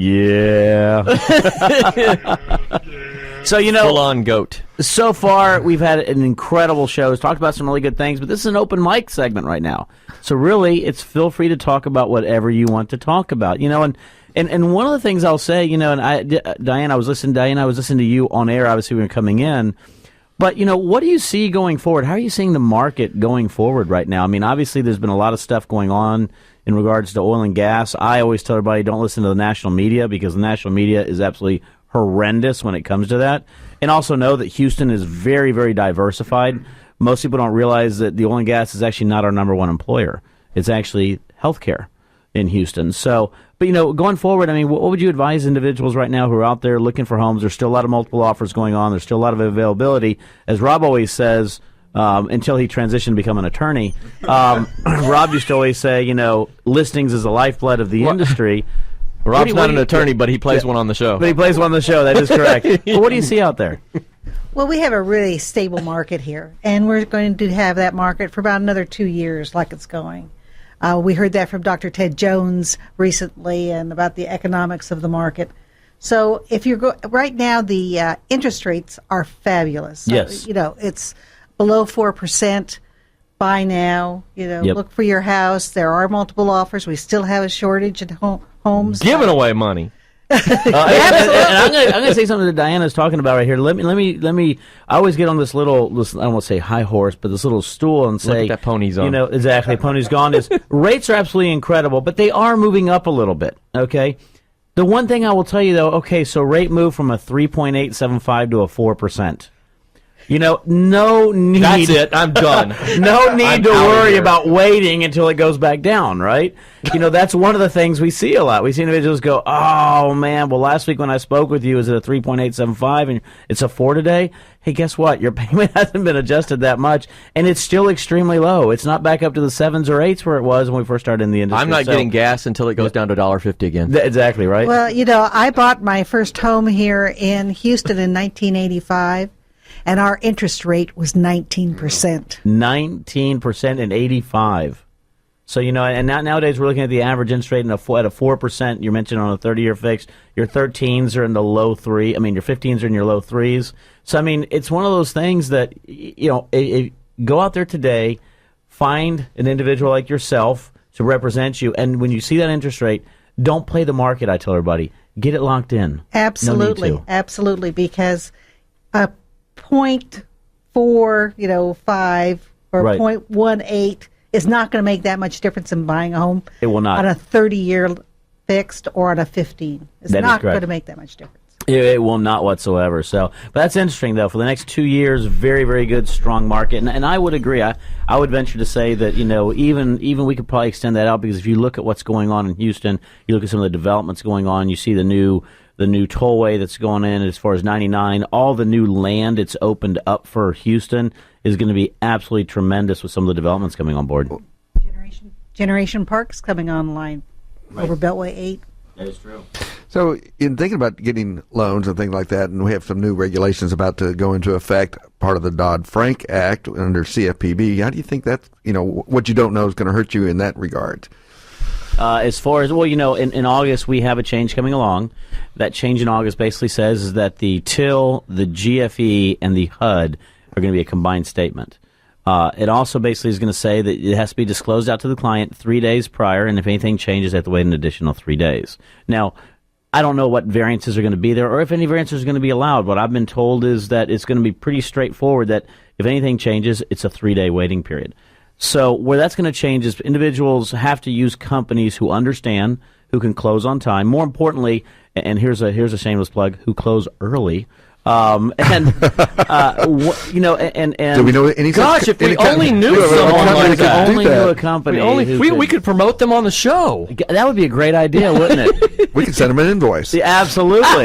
So, full-on goat. So far, we've had an incredible show. We've talked about some really good things, but this is an open mic segment right now. So really, it's feel free to talk about whatever you want to talk about. And one of the things I'll say, Diane, I was listening to you on air, obviously, when you were coming in. But, what do you see going forward? How are you seeing the market going forward right now? I mean, obviously, there's been a lot of stuff going on in regards to oil and gas. I always tell everybody, don't listen to the national media, because the national media is absolutely horrendous when it comes to that. And also know that Houston is very, very diversified. Most people don't realize that the oil and gas is actually not our number one employer. It's actually healthcare in Houston. So, but going forward, I mean, what would you advise individuals right now who are out there looking for homes? There's still a lot of multiple offers going on. There's still a lot of availability. As Rob always says, until he transitioned to become an attorney, Rob used to always say, listings is the lifeblood of the industry. Rob's not an attorney, but he plays one on the show. But he plays one on the show. That is correct. But what do you see out there? Well, we have a really stable market here, and we're going to have that market for about another 2 years like it's going. We heard that from Dr. Ted Jones recently and about the economics of the market. So if you're right now, the interest rates are fabulous. Yes. It's below 4%. Buy now. Look for your house. There are multiple offers. We still have a shortage at homes. Giving away money. And I'm going to say something that Diana's talking about right here. Let me. I always get on this I don't want to say high horse, but this little stool and say, look at that pony's on. Exactly, pony's gone. Rates are absolutely incredible, but they are moving up a little bit. Okay. The one thing I will tell you though, so rate moved from a 3.875 to a 4%. No need. That's it. I'm done. No need to worry about waiting until it goes back down, right? That's one of the things we see a lot. We see individuals go, oh, man, well, last week when I spoke with you, is it a 3.875 and it's a 4 today? Hey, guess what? Your payment hasn't been adjusted that much, and it's still extremely low. It's not back up to the 7s or 8s where it was when we first started in the industry. I'm not getting gas until it goes down to $1.50 again. Exactly, right? Well, I bought my first home here in Houston in 1985. And our interest rate was 19%. 19% in 85. So, and nowadays we're looking at the average interest rate at a 4%. You mentioned on a 30-year fix. Your 13s are in the low 3. I mean, your 15s are in your low 3s. So, I mean, it's one of those things that, go out there today, find an individual like yourself to represent you. And when you see that interest rate, don't play the market, I tell everybody. Get it locked in. Absolutely. No need to. Absolutely. Because 0.45 or right. 0.18 is not going to make that much difference in buying a home. It will not. On a 30-year fixed or on a 15. It's That not is correct. going to make that much difference. It will not whatsoever. So, but that's interesting, though. For the next 2 years, very, very good, strong market. And I would agree. I would venture to say that, even we could probably extend that out, because if you look at what's going on in Houston, you look at some of the developments going on, you see the new tollway that's going in as far as 99, all the new land it's opened up for Houston is going to be absolutely tremendous with some of the developments coming on board. Generation Park's coming online over Beltway 8. That is true. So, in thinking about getting loans and things like that, and we have some new regulations about to go into effect, part of the Dodd-Frank Act under CFPB, how do you think that's, what you don't know is going to hurt you in that regard? As far as, in August we have a change coming along. That change in August basically says is that the TIL, the GFE, and the HUD are going to be a combined statement. It also basically is going to say that it has to be disclosed out to the client 3 days prior, and if anything changes, they have to wait an additional 3 days. Now, I don't know what variances are going to be there or if any variances are going to be allowed. What I've been told is that it's going to be pretty straightforward, that if anything changes, it's a 3-day waiting period. So where that's going to change is individuals have to use companies who understand, who can close on time. More importantly, and here's a shameless plug, who close early. Do we know any? Gosh, if we only knew someone like that. Only knew a company. We could promote them on the show. That would be a great idea, wouldn't it? We could send them an invoice. Yeah, absolutely.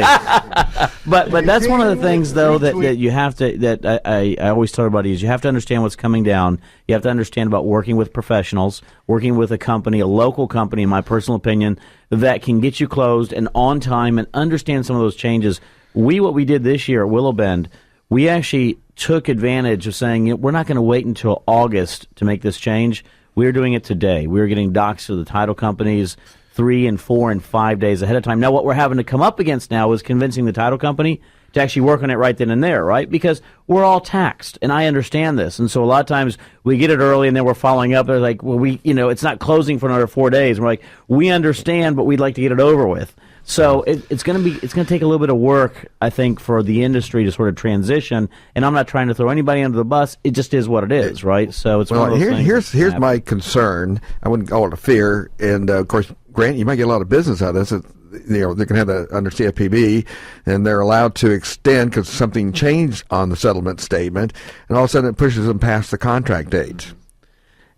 but that's one of the things, though, that you have to, that I always tell everybody, is you have to understand what's coming down. You have to understand about working with professionals, working with a company, a local company, in my personal opinion, that can get you closed and on time and understand some of those changes. What we did this year at Willow Bend, we actually took advantage of saying, we're not going to wait until August to make this change. We're doing it today. We're getting docs to the title companies 3 and 4 and 5 days ahead of time. Now, what we're having to come up against now is convincing the title company to actually work on it right then and there, right? Because we're all taxed, and I understand this. And so a lot of times we get it early, and then we're following up. They're like, well, it's not closing for another 4 days. And we're like, we understand, but we'd like to get it over with. So it's going to take a little bit of work, I think, for the industry to sort of transition. And I'm not trying to throw anybody under the bus. It just is what it is, right? So it's one of those things. Here's my concern. I wouldn't call it a fear. And of course, Grant, you might get a lot of business out of this. They're going to have that under CFPB, and they're allowed to extend because something changed on the settlement statement, and all of a sudden it pushes them past the contract date.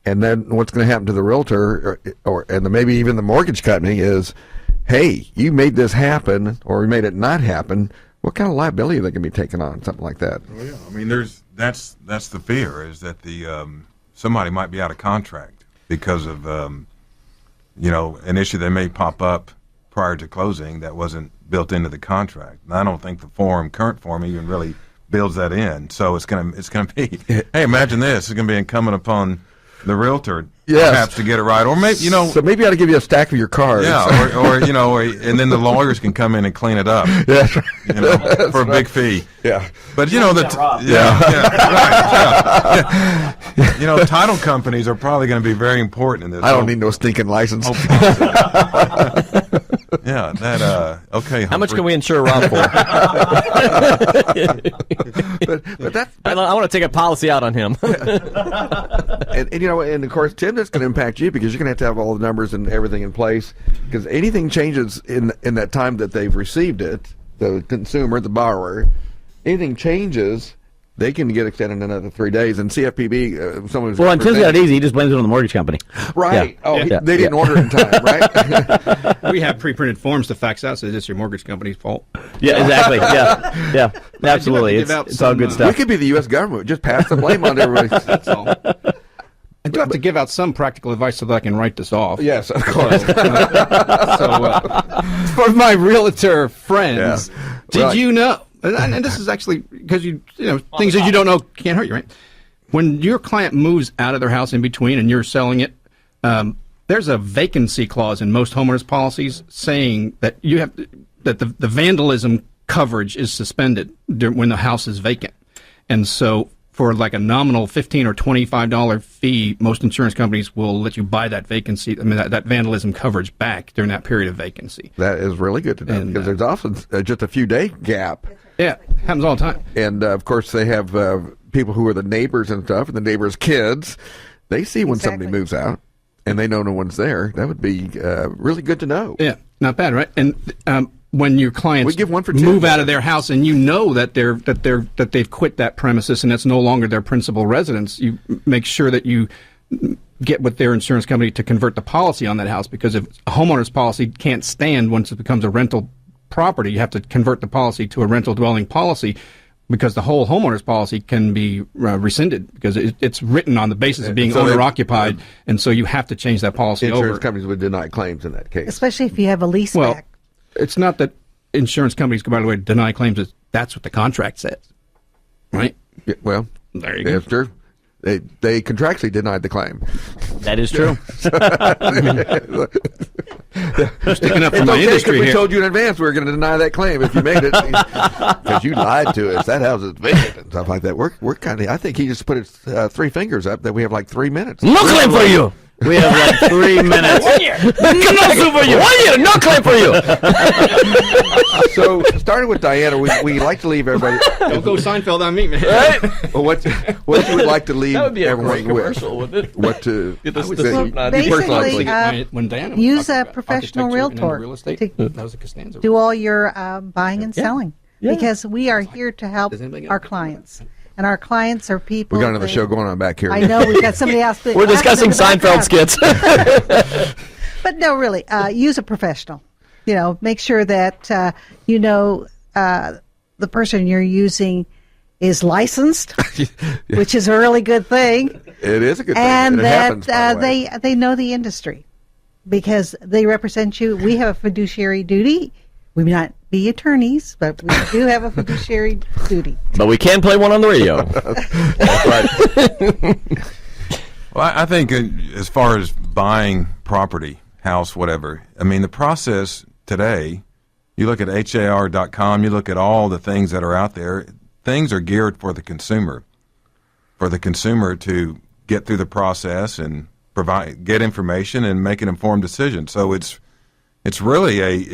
And then what's going to happen to the realtor, and maybe even the mortgage company is, hey, you made this happen, or you made it not happen. What kind of liability are they going to be taking on, something like that? Well, yeah, I mean, that's the fear, is that somebody might be out of contract because of an issue that may pop up prior to closing that wasn't built into the contract. And I don't think the current form even really builds that in. So it's gonna be, hey, imagine this, it's gonna be incumbent upon the realtor, perhaps, to get it right, or maybe So maybe I ought to give you a stack of your cards. Yeah, or and then the lawyers can come in and clean it up. Yeah, for a big fee. Yeah, but title companies are probably going to be very important in this. I don't need no stinking license. Yeah, okay. How much can we insure Rob for? but that's I want to take a policy out on him. and of course, Tim, that's going to impact you because you're going to have all the numbers and everything in place. Because anything changes in that time that they've received it, the consumer, the borrower, anything changes, they can get extended another 3 days. And CFPB, someone's and Tim's got it easy. He just blames it on the mortgage company. Right. Yeah. They didn't order it in time, right? We have pre-printed forms to fax out, so it's just your mortgage company's fault. Yeah, exactly. Yeah, absolutely. It's all good stuff. We could be the U.S. government. Just pass the blame on everybody. That's all. I do have to give out some practical advice so that I can write this off. Yes, of course. For my realtor friends, Did you know? And this is actually because things that you don't know can't hurt you, right? When your client moves out of their house in between and you're selling it, there's a vacancy clause in most homeowners policies saying that the vandalism coverage is suspended when the house is vacant, and so for like a nominal $15 or $25 fee, most insurance companies will let you buy that vacancy. I mean, that vandalism coverage back during that period of vacancy. That is really good to know because there's often just a few day gap. Yeah, happens all the time. And of course, they have people who are the neighbors and stuff, and the neighbors' kids. They see when somebody moves out, and they know no one's there. That would be really good to know. Yeah, not bad, right? And when your clients We give 1 for 10. move out of their house and you know that they've quit that premises and it's no longer their principal residence, you make sure that you get with their insurance company to convert the policy on that house, because if a homeowner's policy can't stand once it becomes a rental property, you have to convert the policy to a rental dwelling policy, because the whole homeowner's policy can be rescinded because it's written on the basis of being owner-occupied, and so you have to change that policy over. Insurance companies would deny claims in that case. Especially if you have a lease Well, back. it's not that insurance companies, by the way, deny claims. That's what the contract says, right? Yeah, well, There you go. that's true. They contractually denied the claim. That is true. Sticking up for It's my okay, industry because we here. told you in advance we were going to deny that claim if you made it, because you lied to us. That house is vacant and stuff like that. We're kind of. I think he just put his 3 fingers up that we have like 3 minutes. No claim for you. We have like 3 minutes. 1 year. No sue for you. 1 year. No claim for you. So, starting with Diana, we like to leave everybody. Don't go Seinfeld on me, man. Well, what you would like to leave That would be a everyone great commercial, with? wouldn't it? What to? Get this, would this say- not basically, personalized. When Diana was use talking a about professional architecture and realtor real estate, to that was a Costanza. do all your buying and selling, Yeah. because we are here to help Does anybody get our it? clients, and our clients are people. We got another that- show going on back here. I know we've got somebody else. We're discussing Seinfeld skits. But no, really, use a professional. Make sure that the person you're using is licensed, which is a really good thing, It is a good thing, and it that happens, by the way. they know the industry, because they represent you. We have a fiduciary duty. We may not be attorneys, but we do have a fiduciary duty. But we can play one on the radio. Well, I think as far as buying property, house, whatever, I mean, the process today, you look at HAR.com, you look at all the things that are out there, things are geared for the consumer to get through the process and get information and make an informed decision. So it's really a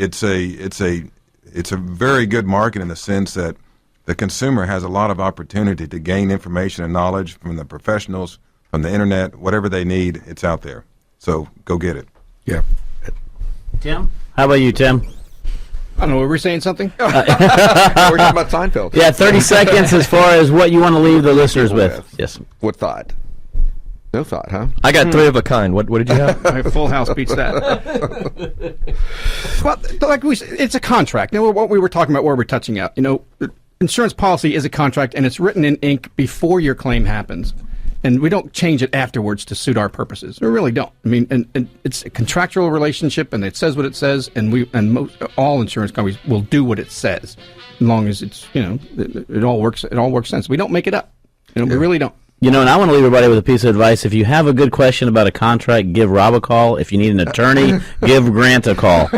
very good market in the sense that the consumer has a lot of opportunity to gain information and knowledge from the professionals, from the internet, whatever they need, it's out there. So go get it. Yeah. Tim? How about you, Tim? I don't know. Were we saying something? We're talking about Seinfeld. Yeah, 30 seconds as far as what you want to leave the listeners with. Yes. What thought? No thought, huh? I got 3 of a kind. What did you have? My Full House beats that. Well, like we said, it's a contract. What we were talking about, where we're touching out. Insurance policy is a contract, and it's written in ink before your claim happens. And we don't change it afterwards to suit our purposes. We really don't. I mean, and it's a contractual relationship, and it says what it says, and all insurance companies will do what it says, as long as it's it all works. It all works sense. We don't make it up. We really don't. And I want to leave everybody with a piece of advice. If you have a good question about a contract, give Rob a call. If you need an attorney, give Grant a call.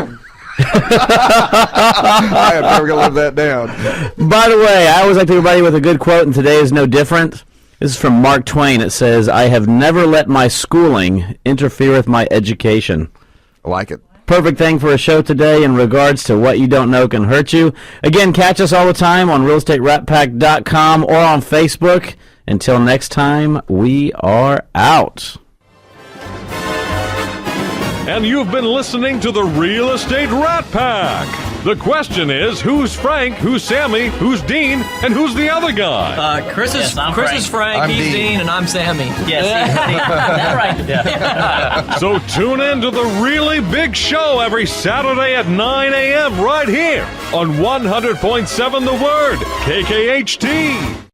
I am never going to live that down. By the way, I always like to leave everybody with a good quote, and today is no different. This is from Mark Twain. It says, "I have never let my schooling interfere with my education." I like it. Perfect thing for a show today in regards to what you don't know can hurt you. Again, catch us all the time on realestateratpack.com or on Facebook. Until next time, we are out. And you've been listening to the Real Estate Rat Pack. The question is, who's Frank, who's Sammy, who's Dean, and who's the other guy? Chris is Frank. is Frank. I'm He's Dean. Dean, and I'm Sammy. Yes, that right. Yeah. So tune in to the really big show every Saturday at 9 a.m. right here on 100.7 The Word, KKHT.